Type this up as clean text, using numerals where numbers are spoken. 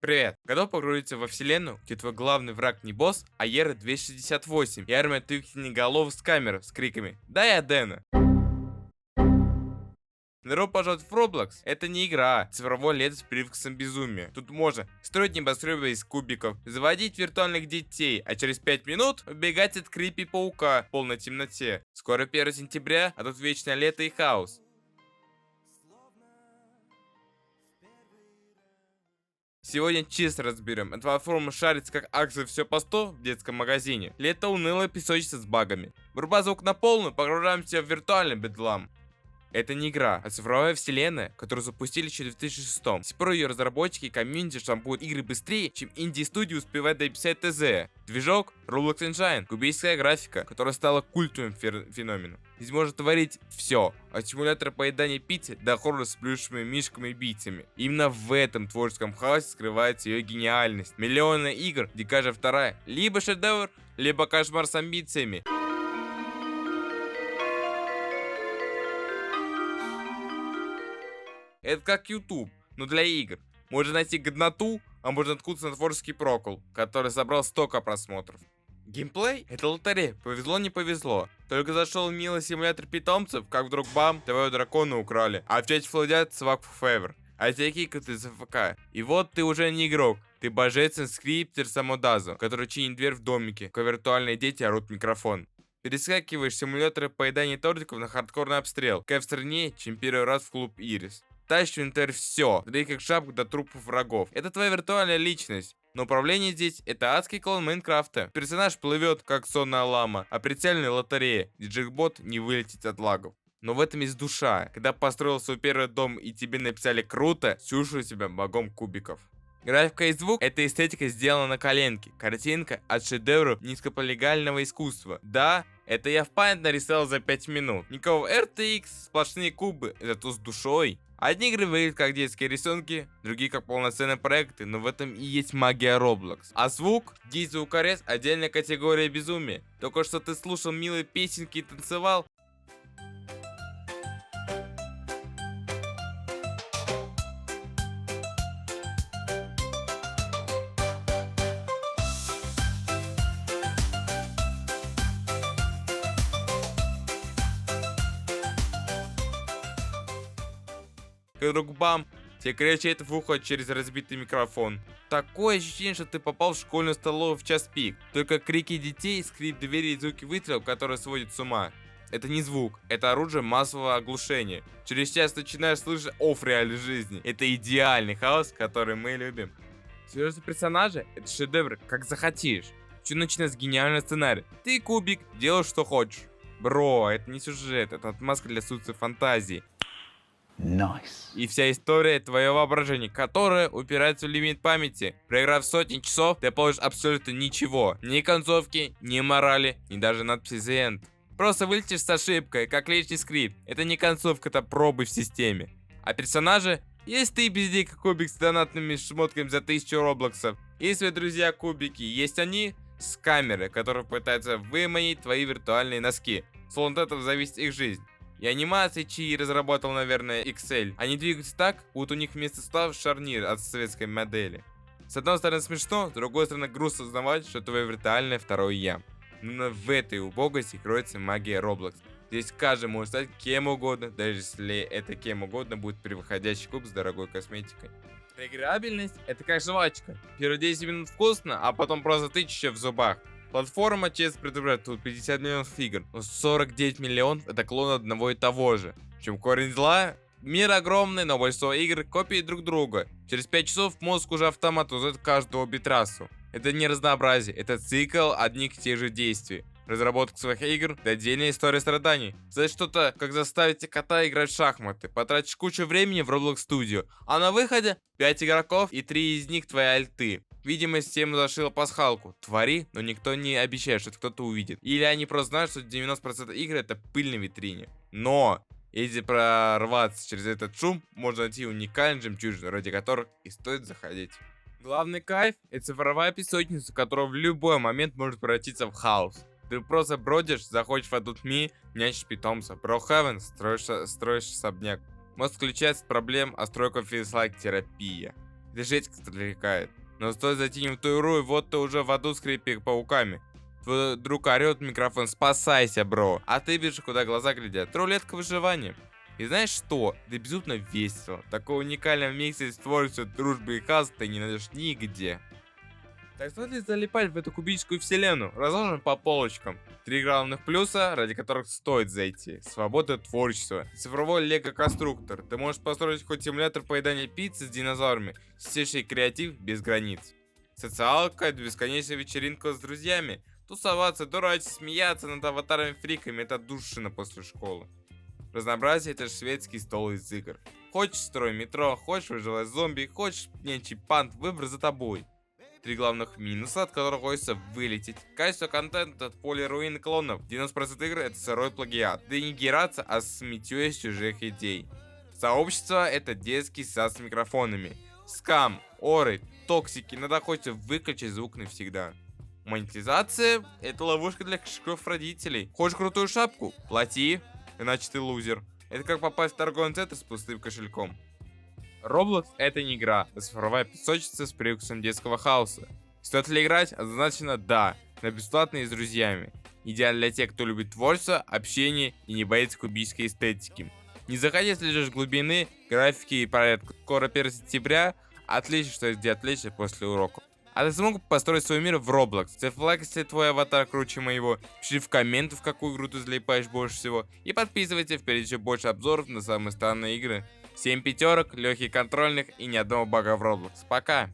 Привет! Готов погрузиться во вселенную, где твой главный враг не босс, а Ера 268 и армия тыквенеголов с камер с криками «Дай Адена!». Добро пожаловать в Roblox. Это не игра, а цифровой лет с привкусом безумия. Тут можно строить небоскребы из кубиков, заводить виртуальных детей, а через 5 минут убегать от крипи паука в полной темноте. Скоро 1 сентября, а тут вечное лето и хаос. Сегодня чисто разберем. Эта платформа шарится как акция все по 100 в детском магазине. Лето унылое песочится с багами. Врубай звук на полную, погружаемся в виртуальный бедлам. Это не игра, а цифровая вселенная, которую запустили еще в 2006-м. С пор ее разработчики и комьюнити штампуют игры быстрее, чем инди-студии успевают дописать ТЗ. Движок Roblox Engine, кубическая графика, которая стала культовым феноменом. Здесь можно творить все, от симулятора поедания пиццы до хоррора с плюшевыми мишками и бийцами. Именно в этом творческом хаосе скрывается ее гениальность. Миллионы игр, где каждая вторая либо шедевр, либо кошмар с амбициями. Это как YouTube, но для игр. Можно найти годноту, а можно наткнуться на творческий прокол, который собрал столько просмотров. Геймплей — это лотерея, повезло не повезло. Только зашел в милый симулятор питомцев, как вдруг бам, твоего дракона украли. А в чате флодят свак forever. А те кикают из АФК. И вот ты уже не игрок, ты божественный скриптер Самодазу, который чинит дверь в домике, когда виртуальные дети орут в микрофон. Перескакиваешь с симулятора поедания тортиков на хардкорный обстрел, как в стране, чем первый раз в клуб Ирис. Тащишь в интер все, дрей как шапку до трупов врагов. Это твоя виртуальная личность. Но управление здесь — это адский клон Майнкрафта. Персонаж плывет, как сонная лама, а прицельная лотерея, где джекбот не вылетит от лагов. Но в этом есть душа. Когда построил свой первый дом и тебе написали «круто», чувствую себя богом кубиков. Графика и звук — это эстетика сделана на коленке. Картинка от шедевров низкополигального искусства. Да, это я в Paint нарисовал за 5 минут. Никакого RTX, сплошные кубы, зато с душой. Одни игры выглядят как детские рисунки, другие как полноценные проекты, но в этом и есть магия Roblox. А звук, звукорез — отдельная категория безумия. Только что ты слушал милые песенки и танцевал. И вдруг бам, тебе кричат в ухо через разбитый микрофон. Такое ощущение, что ты попал в школьную столовую в час пик. Только крики детей, скрип двери и звуки выстрелов, которые сводят с ума. Это не звук, это оружие массового оглушения. Через час начинаешь слышать в реальной жизни. Это идеальный хаос, который мы любим. Серьезные персонажи — это шедевр, как захотишь. Все начинается с гениального сценария. Ты кубик, делаешь что хочешь. Бро, это не сюжет, это отмазка для отсутствия фантазии. Nice. И вся история — твое воображение, которое упирается в лимит памяти. Проиграв сотни часов, ты получишь абсолютно ничего. Ни концовки, ни морали, ни даже надписи The End. Просто вылетишь с ошибкой, как личный скрипт. Это не концовка, это пробы в системе. А персонажи? Есть ты, бездейка кубик с донатными шмотками за 1000 роблоксов. Есть свои друзья кубики, есть они с камеры, которые пытаются выманить твои виртуальные носки. Словно от этого зависит их жизнь. И анимации, чьи разработал, наверное, Excel. Они двигаются так, будто у них вместо став шарнир от советской модели. С одной стороны смешно, с другой стороны грустно узнавать, что твое виртуальное второе я. Именно в этой убогости кроется магия Roblox. Здесь каждый может стать кем угодно, даже если это кем угодно будет превосходящий клуб с дорогой косметикой. Проиграбельность — это как жвачка. Первые 10 минут вкусно, а потом просто тычешь в зубах. Платформа, честно предупреждает, тут 50 миллионов игр, но 49 миллионов — это клон одного и того же. В чем корень зла? Мир огромный, но большинство игр копии друг друга. Через 5 часов мозг уже автомат узнает каждую битрассу. Это не разнообразие, это цикл одних и тех же действий. Разработка своих игр — это отдельная история страданий. Знаешь что-то, как заставить кота играть в шахматы. Потратишь кучу времени в Roblox Studio, а на выходе 5 игроков и 3 из них твои альты. Видимо, система зашила пасхалку. Твори, но никто не обещает, что это кто-то увидит. Или они просто знают, что 90% игр — это пыль на витрине. Но если прорваться через этот шум, можно найти уникальные жемчужины, ради которых и стоит заходить. Главный кайф — это цифровая песочница, которая в любой момент может превратиться в хаос. Ты просто бродишь, заходишь в этот мир, нянчишь питомца. Про Heaven строишь особняк. Может включаться проблем, а стройка feels like терапия. Это жесть как отвлекает. Но стоит зайти не в ту игру, и вот ты уже в аду с пауками. Твой друг орет в микрофон: спасайся, бро. А ты бежишь, куда глаза глядят. Рулетка выживания. И знаешь что? Это безумно весело. Такого уникального микса из творчества, дружбы и хаоса ты не найдешь нигде. Так стоит ли залипать в эту кубическую вселенную? Разложим по полочкам. 3 главных плюса, ради которых стоит зайти. Свобода творчества. Цифровой лего-конструктор. Ты можешь построить хоть симулятор поедания пиццы с динозаврами. Чистейший креатив без границ. Социалка — это бесконечная вечеринка с друзьями. Тусоваться, дурачиться, смеяться над аватарами-фриками — это душина после школы. Разнообразие — это же шведский стол из игр. Хочешь строй метро, хочешь выживать зомби, хочешь нечий пант, выбор за тобой. 3 главных минуса, от которых хочется вылететь. Качество контента от поля руин и клонов. 90% игр — это сырой плагиат. Да и не гераться, а сметёй из чужих идей. Сообщество — это детский сад с микрофонами. Скам, оры, токсики, надо хочется выключить звук навсегда. Монетизация — это ловушка для кошельков родителей. Хочешь крутую шапку? Плати, иначе ты лузер. Это как попасть в торговый центр с пустым кошельком. Roblox — это не игра, а цифровая песочница с привкусом детского хаоса. Стоит ли играть? Однозначно да, но бесплатно и с друзьями. Идеально для тех, кто любит творчество, общение и не боится кубической эстетики. Не заходи, если ждешь глубины, графики и порядка. Скоро 1 сентября, отлично, что есть где отвлечься после уроков. А ты смог построить свой мир в Roblox? Ставь лайк, если твой аватар круче моего. Пиши в комментах, в какую игру ты залипаешь больше всего. И подписывайся, впереди еще больше обзоров на самые странные игры. 7 пятерок, легких контрольных и ни одного бага в Roblox. Пока!